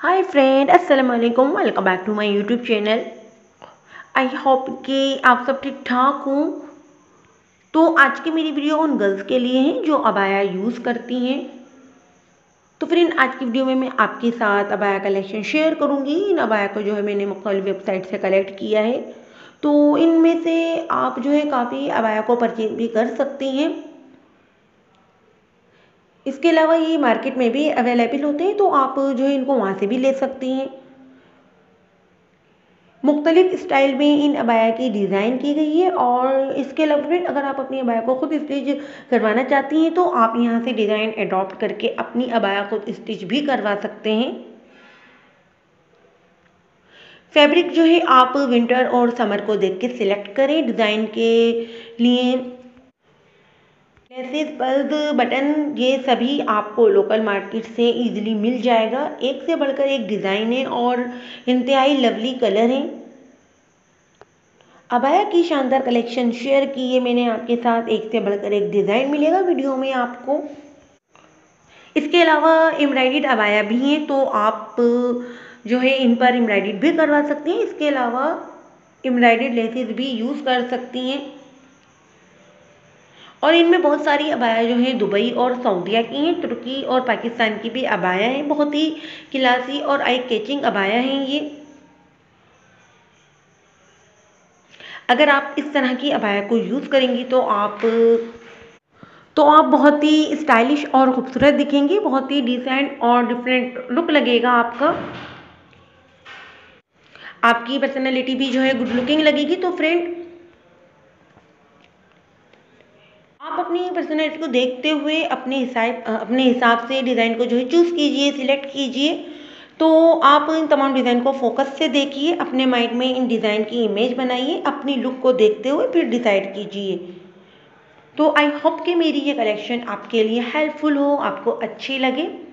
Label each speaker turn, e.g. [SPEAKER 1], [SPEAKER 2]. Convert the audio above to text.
[SPEAKER 1] हाय friend, अस्सलाम वालेकुम। Welcome back to my YouTube channel. I hope कि आप सब ठीक ठाक हों। तो आज की मेरी वीडियो उन गर्ल्स के लिए है जो अबाया यूज़ करती हैं। तो फ्रेंड, आज की वीडियो में मैं आपके साथ अबाया कलेक्शन शेयर करूंगी। इन अबाया को जो है मैंने मुख्तलिफ वेबसाइट से कलेक्ट किया है। तो इनमें से आप जो है काफ़ी अबाया को परचेज भी कर सकते हैं। इसके अलावा ये मार्केट में भी अवेलेबल होते हैं, तो आप जो है इनको वहाँ से भी ले सकती हैं। मुख्तलिफ स्टाइल में इन अबाया की डिज़ाइन की गई है। और इसके अलावा फ्रेंड, अगर आप अपनी अबाया को खुद स्टिच करवाना चाहती हैं तो आप यहाँ से डिज़ाइन अडॉप्ट करके अपनी अबाया खुद स्टिच भी करवा सकते हैं। फैब्रिक जो है आप विंटर और समर को देख के सिलेक्ट करें। डिज़ाइन के लिए लेसेस, पल्स, बटन ये सभी आपको लोकल मार्केट से इजीली मिल जाएगा। एक से बढ़कर एक डिज़ाइन है और इंतहाई लवली कलर हैं। अबाया की शानदार कलेक्शन शेयर की है मैंने आपके साथ। एक से बढ़कर एक डिज़ाइन मिलेगा वीडियो में आपको। इसके अलावा एम्ब्रॉयडर्ड अबाया भी हैं, तो आप जो है इन पर एम्ब्रॉयडर्ड भी करवा सकती हैं। इसके अलावा एम्ब्रॉयडर्ड लेसेस भी यूज़ कर सकती हैं। और इनमें बहुत सारी अबाया जो है दुबई और सऊदीया की हैं। तुर्की और पाकिस्तान की भी अबाया हैं। बहुत ही क्लासी और आई कैचिंग अबाया हैं ये। अगर आप इस तरह की अबाया को यूज़ करेंगी तो आप बहुत ही स्टाइलिश और खूबसूरत दिखेंगी। बहुत ही डिसेंट और डिफरेंट लुक लगेगा आपका। आपकी पर्सनैलिटी भी जो है गुड लुकिंग लगेगी। तो फ्रेंड, आप अपनी पर्सनैलिटी को देखते हुए अपने हिसाब से डिज़ाइन को जो है चूज़ कीजिए, सिलेक्ट कीजिए। तो आप इन तमाम डिज़ाइन को फोकस से देखिए, अपने माइंड में इन डिज़ाइन की इमेज बनाइए, अपनी लुक को देखते हुए फिर डिसाइड कीजिए। तो आई होप कि मेरी ये कलेक्शन आपके लिए हेल्पफुल हो, आपको अच्छी लगे।